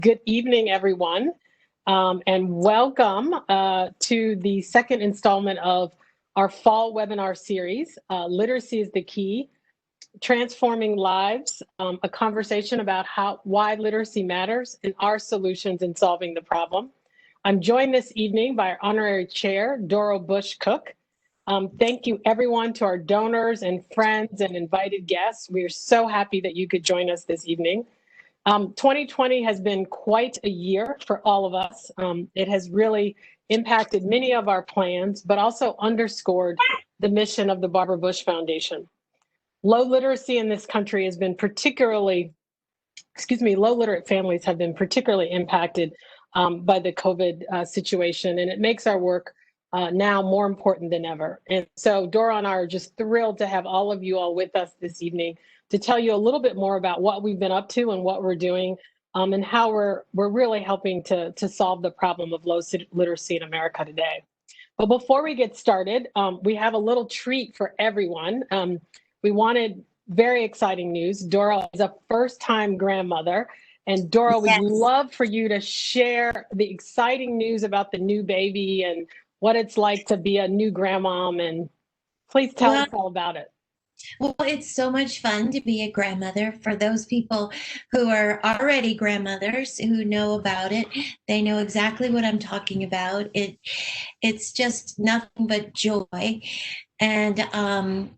Good evening, everyone, and welcome to the second installment of our fall webinar series, Literacy is the Key, Transforming Lives, a conversation about why literacy matters and our solutions in solving the problem. I'm joined this evening by our Honorary Chair, Doro Bush-Cook. Thank you, everyone, to our donors and friends and invited guests. We are so happy that you could join us this evening. 2020 has been quite a year for all of us. It has really impacted many of our plans, but also underscored the mission of the Barbara Bush Foundation. Low literacy in this country has been low literate families have been particularly impacted by the COVID situation, and it makes our work now more important than ever. And so Dora and I are just thrilled to have all of you all with us this evening to tell you a little bit more about what we've been up to and what we're doing, and how we're really helping to solve the problem of low literacy in America today. But before we get started, we have a little treat for everyone. We wanted very exciting news. Dora is a first-time grandmother, and Dora, we'd love for you to share the exciting news about the new baby and what it's like to be a new grandmom, and please tell us all about it. Well, it's so much fun to be a grandmother. For those people who are already grandmothers who know about it, they know exactly what I'm talking about. It's just nothing but joy. And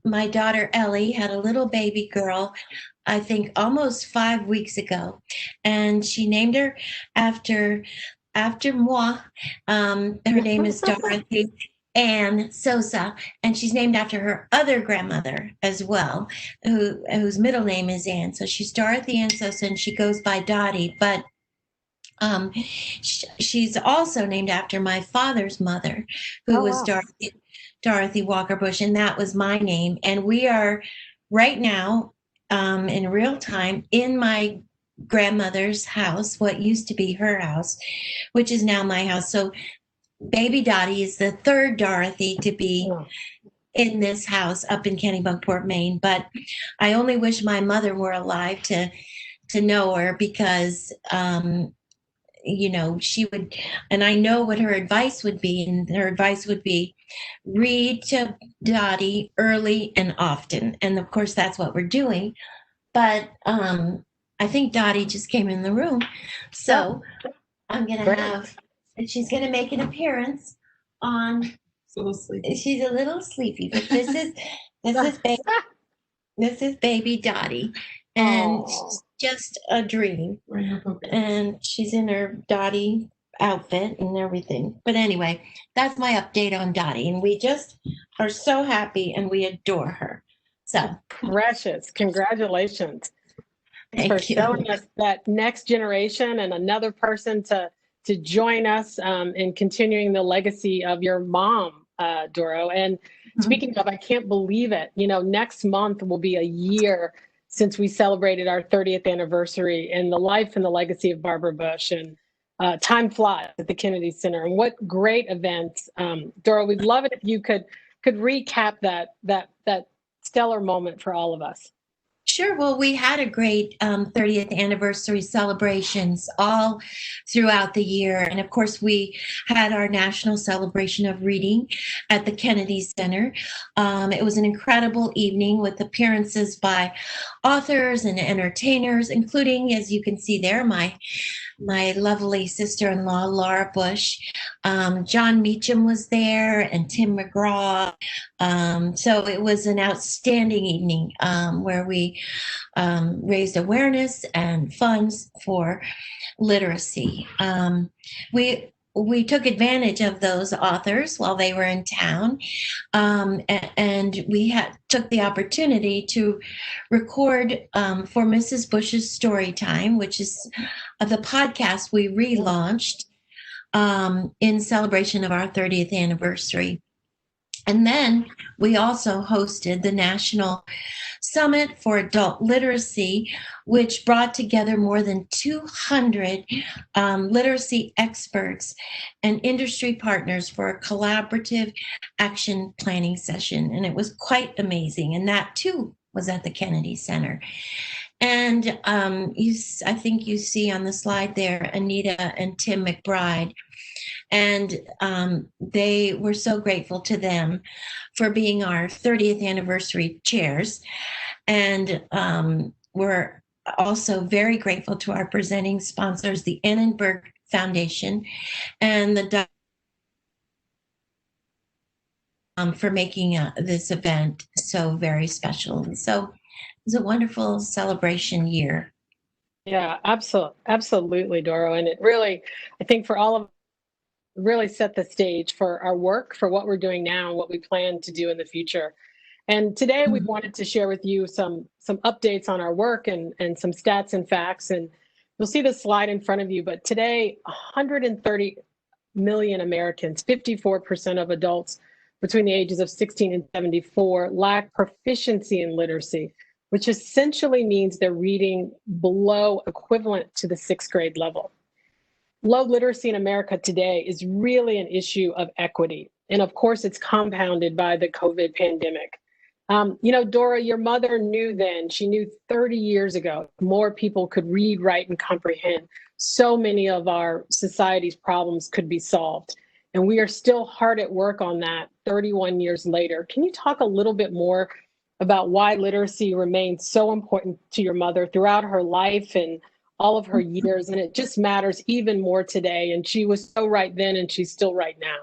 my daughter Ellie had a little baby girl, I think almost 5 weeks ago, and she named her after moi. Her name is Dorothy Ann Sosa, and she's named after her other grandmother as well, whose middle name is Ann. So she's Dorothy Ann Sosa, and she goes by Dottie. But she's also named after my father's mother, who was Dorothy Walker Bush, and that was my name. And we are right now in real time in my grandmother's house, what used to be her house, which is now my house. So baby Dottie is the third Dorothy to be in this house up in Kennebunkport, Maine. But I only wish my mother were alive to know her, because she would, and I know what her advice would be, and her advice would be read to Dottie early and often. And of course, that's what we're doing. But I think Dottie just came in the room. So I'm going to have, and she's going to make an appearance on. She's a little sleepy, but this is baby Dottie, and she's just a dream. And she's in her Dottie outfit and everything. But anyway, that's my update on Dottie, and we just are so happy and we adore her. So precious. Congratulations. Thank for you. Showing us that next generation and another person to join us in continuing the legacy of your mom, Doro. And speaking of, I can't believe it. Next month will be a year since we celebrated our 30th anniversary in the life and the legacy of Barbara Bush. And time flies at the Kennedy Center. And what great events. Doro, we'd love it if you could recap that stellar moment for all of us. Sure. Well, we had a great 30th anniversary celebrations all throughout the year. And of course, we had our national celebration of reading at the Kennedy Center. It was an incredible evening with appearances by authors and entertainers, including, as you can see there, my lovely sister-in-law, Laura Bush. John Meacham was there, and Tim McGraw. So it was an outstanding evening where we raised awareness and funds for literacy. We took advantage of those authors while they were in town, and we took the opportunity to record for Mrs. Bush's Story Time, which is the podcast we relaunched in celebration of our 30th anniversary. And then we also hosted the National Summit for Adult Literacy, which brought together more than 200 literacy experts and industry partners for a collaborative action planning session. And it was quite amazing. And that too was at the Kennedy Center. And I think you see on the slide there, Anita and Tim McBride. And they were so grateful to them for being our 30th anniversary chairs. And we're also very grateful to our presenting sponsors, the Annenberg Foundation and the for making this event so very special. So it was a wonderful celebration year. Yeah, absolutely, Doro. And it really, I think for all of really set the stage for our work, for what we're doing now and what we plan to do in the future. And today we wanted to share with you some updates on our work and some stats and facts. And you'll see the slide in front of you, but today 130 million Americans, 54% of adults between the ages of 16 and 74 lack proficiency in literacy, which essentially means they're reading below equivalent to the 6th grade level. Low literacy in America today is really an issue of equity. And of course, it's compounded by the COVID pandemic. You know, Dora, your mother knew then, she knew 30 years ago, more people could read, write, and comprehend. So many of our society's problems could be solved. And we are still hard at work on that 31 years later. Can you talk a little bit more about why literacy remains so important to your mother throughout her life and all of her years? And it just matters even more today. And she was so right then, and she's still right now.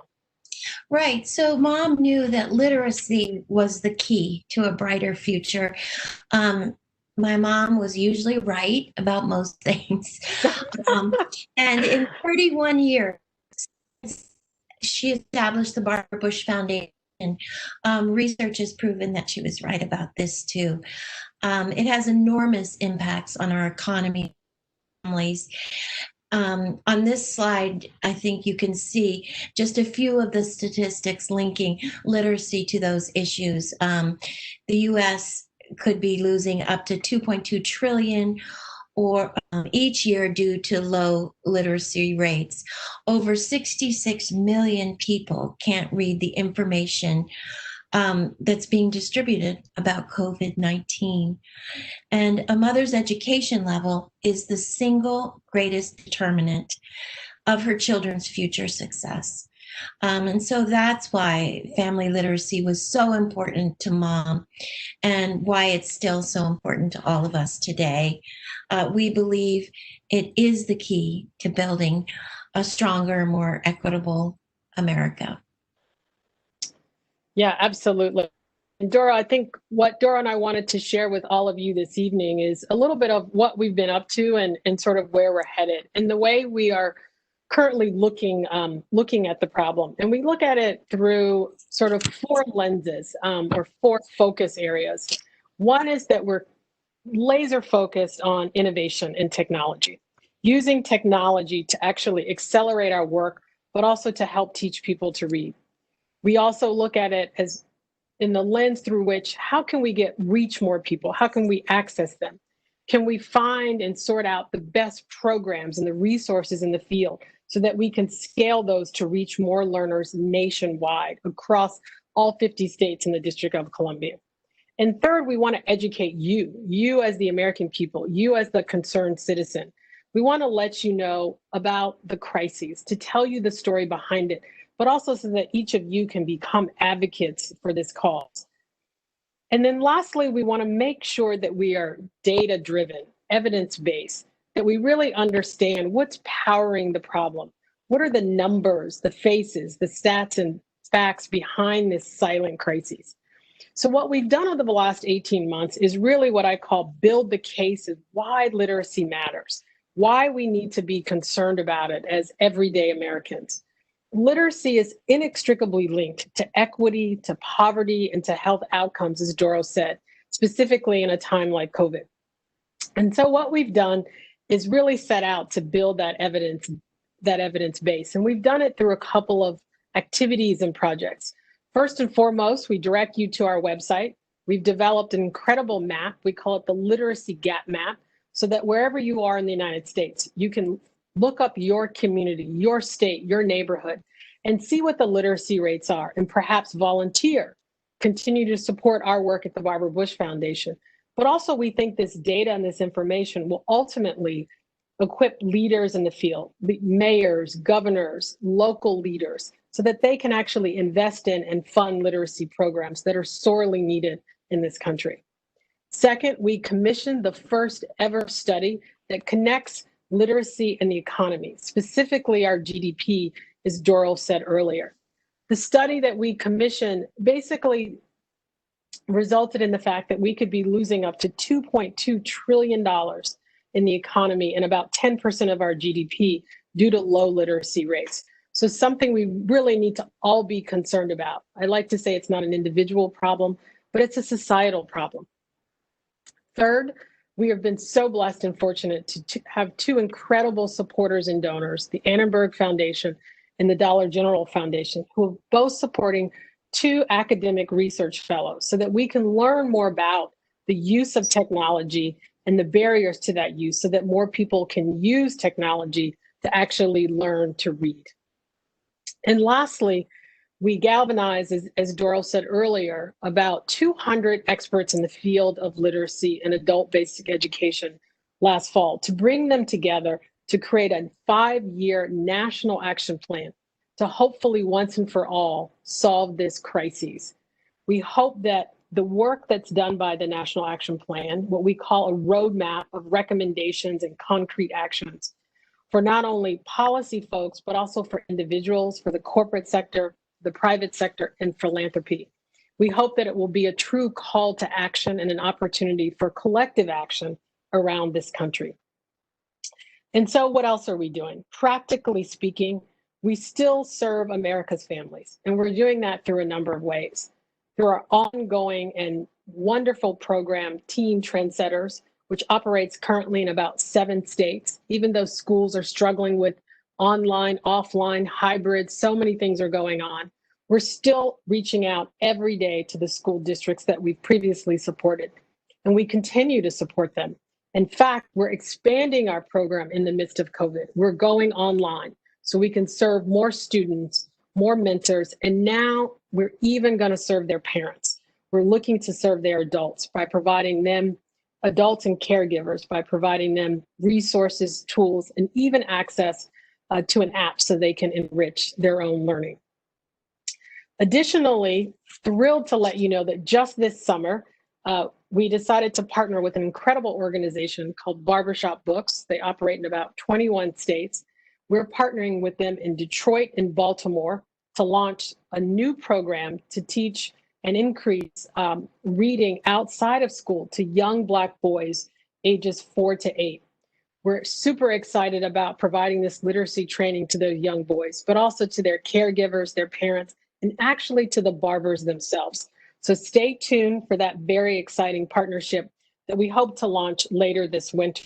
Right. So Mom knew that literacy was the key to a brighter future. My mom was usually right about most things. And in 31 years, she established the Barbara Bush Foundation. Research has proven that she was right about this too. It has enormous impacts on our economy, families. On this slide, I think you can see just a few of the statistics linking literacy to those issues. The U.S. could be losing up to 2.2 trillion or each year due to low literacy rates. Over 66 million people can't read the information that's being distributed about COVID-19. And a mother's education level is the single greatest determinant of her children's future success. And so that's why family literacy was so important to Mom and why it's still so important to all of us today. We believe it is the key to building a stronger, more equitable America. Yeah, absolutely. And Dora, I think what Dora and I wanted to share with all of you this evening is a little bit of what we've been up to and sort of where we're headed and the way we are currently looking at the problem. And we look at it through sort of 4 lenses or 4 focus areas. One is that we're laser focused on innovation and technology, using technology to actually accelerate our work, but also to help teach people to read. We also look at it as in the lens through which, how can we reach more people? How can we access them? Can we find and sort out the best programs and the resources in the field so that we can scale those to reach more learners nationwide across all 50 states in the District of Columbia? And third, we want to educate you as the American people, you as the concerned citizen. We want to let you know about the crises, to tell you the story behind it, but also so that each of you can become advocates for this cause. And then lastly, we want to make sure that we are data-driven, evidence-based, that we really understand what's powering the problem. What are the numbers, the faces, the stats and facts behind this silent crisis? So what we've done over the last 18 months is really what I call build the case of why literacy matters, why we need to be concerned about it as everyday Americans. Literacy is inextricably linked to equity, to poverty, and to health outcomes, as Doro said, specifically in a time like COVID. And so what we've done is really set out to build that evidence base. And we've done it through a couple of activities and projects. First and foremost, we direct you to our website. We've developed an incredible map. We call it the Literacy Gap Map, so that wherever you are in the United States, you can look up your community, your state, your neighborhood, and see what the literacy rates are, and perhaps volunteer, continue to support our work at the Barbara Bush Foundation, But also we think this data and this information will ultimately equip leaders in the field, mayors, governors, local leaders, so that they can actually invest in and fund literacy programs that are sorely needed in this country. Second, we commissioned the first ever study that connects literacy and the economy, specifically our GDP, as Doro said earlier. The study that we commissioned basically resulted in the fact that we could be losing up to $2.2 trillion in the economy and about 10% of our GDP due to low literacy rates. So something we really need to all be concerned about. I like to say it's not an individual problem, but it's a societal problem. Third, we have been so blessed and fortunate to have two incredible supporters and donors, the Annenberg Foundation and the Dollar General Foundation, who are both supporting 2 academic research fellows so that we can learn more about the use of technology and the barriers to that use so that more people can use technology to actually learn to read. And lastly, we galvanized, as Doro said earlier, about 200 experts in the field of literacy and adult basic education last fall to bring them together to create a 5-year national action plan to hopefully once and for all solve this crisis. We hope that the work that's done by the National Action Plan, what we call a roadmap of recommendations and concrete actions for not only policy folks, but also for individuals, for the corporate sector, the private sector, and philanthropy. We hope that it will be a true call to action and an opportunity for collective action around this country. And so what else are we doing? Practically speaking, we still serve America's families, and we're doing that through a number of ways. Through our ongoing and wonderful program, Teen Trendsetters, which operates currently in about 7 states, even though schools are struggling with online, offline, hybrid, so many things are going on. We're still reaching out every day to the school districts that we've previously supported, and we continue to support them. In fact, we're expanding our program in the midst of COVID. We're going online so we can serve more students, more mentors, and now we're even going to serve their parents. We're looking to serve their adults by providing them, adults and caregivers, by providing them resources, tools, and even access to an app so they can enrich their own learning. Additionally, thrilled to let you know that just this summer, we decided to partner with an incredible organization called Barbershop Books. They operate in about 21 states. We're partnering with them in Detroit and Baltimore to launch a new program to teach and increase reading outside of school to young Black boys ages 4 to 8. We're super excited about providing this literacy training to those young boys, but also to their caregivers, their parents, and actually to the barbers themselves. So stay tuned for that very exciting partnership that we hope to launch later this winter.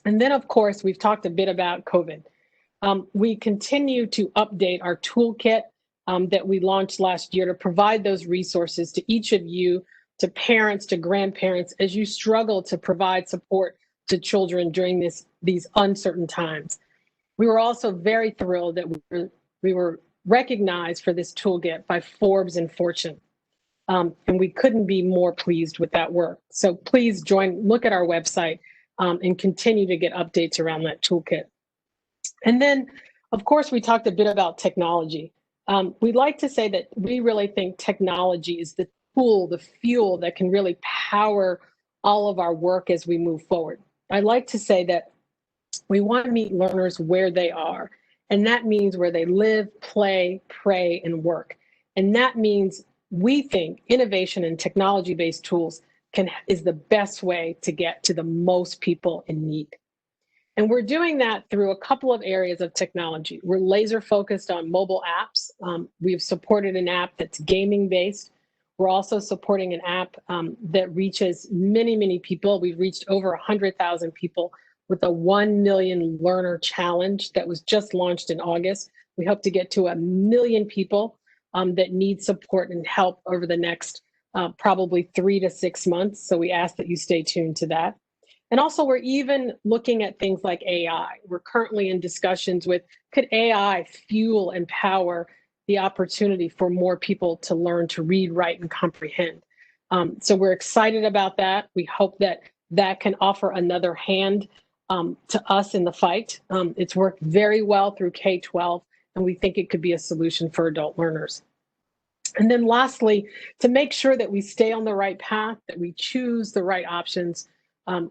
And then, of course, we've talked a bit about COVID. We continue to update our toolkit that we launched last year to provide those resources to each of you, to parents, to grandparents, as you struggle to provide support to children during these uncertain times. We were also very thrilled that we were recognized for this toolkit by Forbes and Fortune. And we couldn't be more pleased with that work. So please look at our website and continue to get updates around that toolkit. And then, of course, we talked a bit about technology. We'd like to say that we really think technology is the tool, the fuel that can really power all of our work as we move forward. I'd like to say that we want to meet learners where they are, and that means where they live, play, pray, and work. And that means we think innovation and technology-based tools is the best way to get to the most people in need. And we're doing that through a couple of areas of technology. We're laser focused on mobile apps. We've supported an app that's gaming based. We're also supporting an app that reaches many, many people. We've reached over 100,000 people with a 1 million learner challenge that was just launched in August. We hope to get to 1 million people that need support and help over the next probably 3 to 6 months. So we ask that you stay tuned to that. And also, we're even looking at things like AI. We're currently in discussions with, could AI fuel and power the opportunity for more people to learn to read, write, and comprehend? So we're excited about that. We hope that that can offer another hand to us in the fight. It's worked very well through K-12, and we think it could be a solution for adult learners. And then lastly, to make sure that we stay on the right path, that we choose the right options,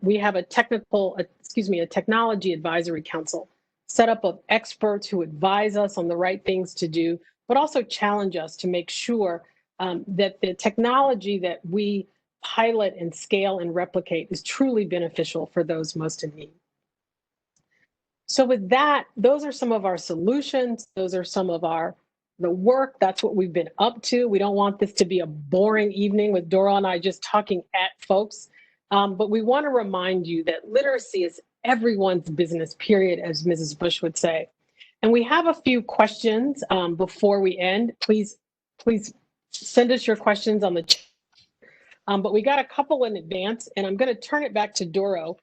we have a technology advisory council set up of experts who advise us on the right things to do, but also challenge us to make sure that the technology that we pilot and scale and replicate is truly beneficial for those most in need. So with that, those are some of our solutions. Those are some of the work. That's what we've been up to. We don't want this to be a boring evening with Doro and I just talking at folks. But we want to remind you that literacy is everyone's business, period, as Mrs. Bush would say. And we have a few questions before we end. Please send us your questions on the chat. But we got a couple in advance, and I'm going to turn it back to Doro.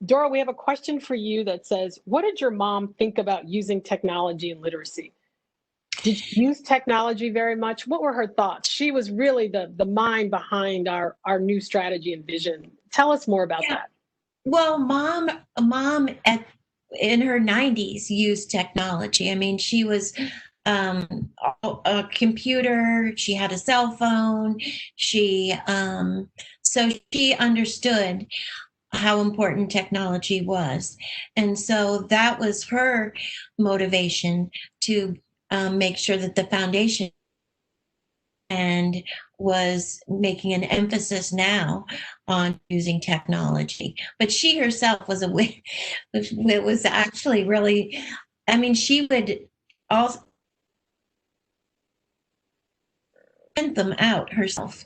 Doro, we have a question for you that says, what did your mom think about using technology and literacy? Did you use technology very much? What were her thoughts? She was really the mind behind our new strategy and vision. Tell us more about that. Well, mom in her 90s used technology. I mean, she was a computer, she had a cell phone, so she understood how important technology was. And so that was her motivation to make sure that the foundation and was making an emphasis now on using technology. But she herself was it was actually really, I mean, she would also print them out herself.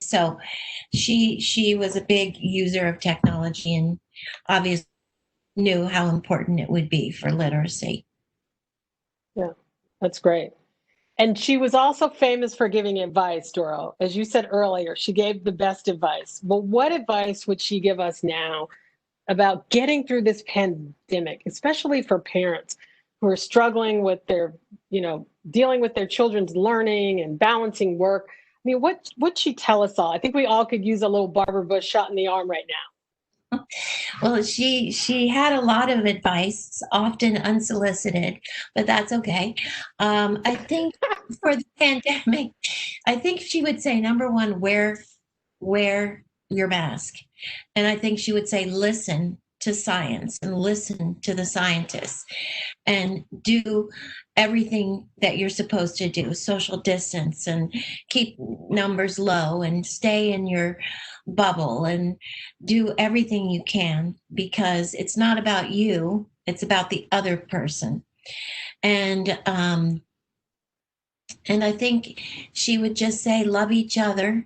So she was a big user of technology and obviously knew how important it would be for literacy. Yeah, that's great. And she was also famous for giving advice, Doro. As you said earlier, she gave the best advice. But what advice would she give us now about getting through this pandemic, especially for parents who are struggling with their, dealing with their children's learning and balancing work? I mean, what'd she tell us all? I think we all could use a little Barbara Bush shot in the arm right now. Well, she had a lot of advice, often unsolicited, but that's okay. I think for the pandemic, I think she would say, number one, wear your mask. And I think she would say, listen to science and listen to the scientists and do everything that you're supposed to do, social distance and keep numbers low and stay in your bubble and do everything you can, because it's not about you, it's about the other person. And I think she would just say, love each other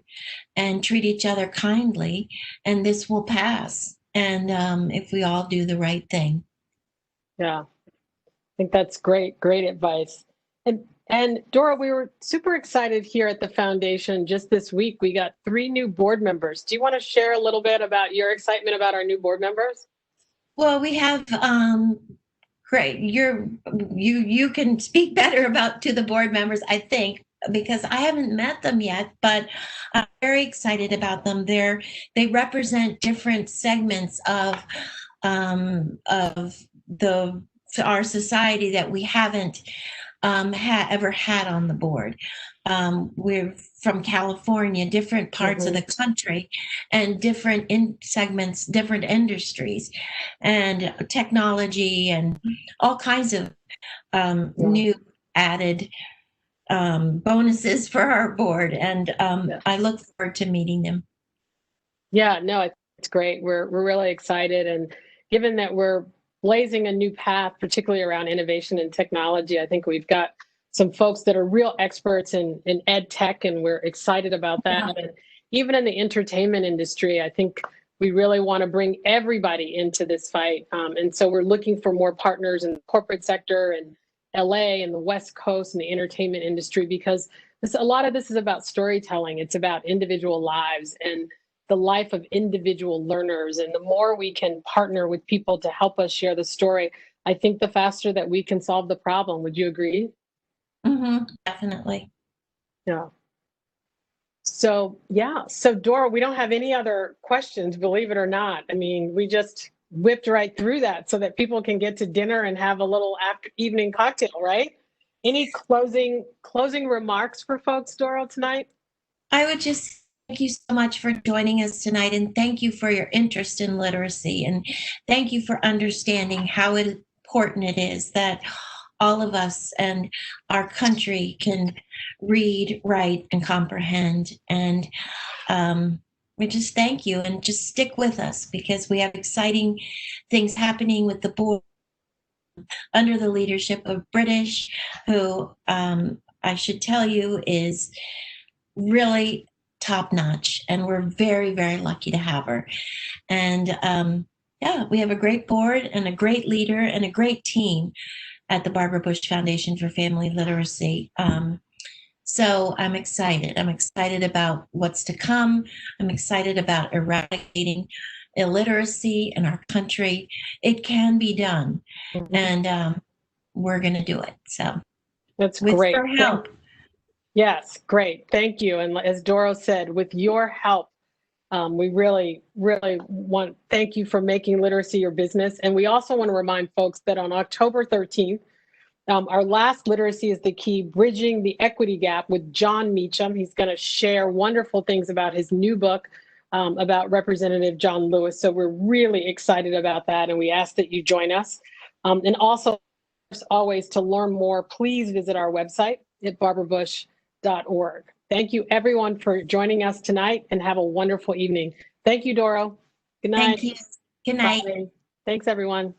and treat each other kindly, and this will pass. And if we all do the right thing. Yeah, I think that's great advice. And Dora, we were super excited here at the foundation. Just this week, we got 3 new board members. Do you want to share a little bit about your excitement about our new board members? Well, we have great. You can speak better to the board members, I think, because I haven't met them yet, but I'm very excited about them. They represent different segments of our society that we haven't ever had on the board. We're from California, different parts of the country, and different segments, different industries, and technology, and all kinds of new added bonuses for our board. And I look forward to meeting them. Yeah, no, it's great. We're really excited, and given that we're blazing a new path, particularly around innovation and technology, I think we've got some folks that are real experts in ed tech, and we're excited about that. And even in the entertainment industry, I think we really want to bring everybody into this fight. And so we're looking for more partners in the corporate sector and LA and the West Coast and the entertainment industry, because a lot of this is about storytelling. It's about individual lives and the life of individual learners. And the more we can partner with people to help us share the story, I think the faster that we can solve the problem. Would you agree? Definitely. Yeah. So, yeah. So, Dora, we don't have any other questions, believe it or not. I mean, we just whipped right through that so that people can get to dinner and have a little after evening cocktail, right? Any closing remarks for folks, Dora, tonight? I would just thank you so much for joining us tonight, and thank you for your interest in literacy, and thank you for understanding how important it is that all of us and our country can read, write, and comprehend. And we just thank you, and just stick with us because we have exciting things happening with the board under the leadership of British, who I should tell you is really top notch, and we're very, very lucky to have her. And yeah, we have a great board and a great leader and a great team at the Barbara Bush Foundation for Family Literacy. So I'm excited. I'm excited about what's to come. I'm excited about eradicating illiteracy in our country. It can be done, and we're going to do it. So That's with great. your help. Yes, great. Thank you. And as Doro said, with your help, we really, really thank you for making literacy your business. And we also want to remind folks that on October 13th, our last Literacy is the Key, Bridging the Equity Gap with John Meacham. He's going to share wonderful things about his new book about Representative John Lewis. So we're really excited about that, and we ask that you join us. And also, as always, to learn more, please visit our website at barbarabush.org. Thank you, everyone, for joining us tonight, and have a wonderful evening. Thank you, Doro. Good night. Thank you. Good night. Bye. Thanks, everyone.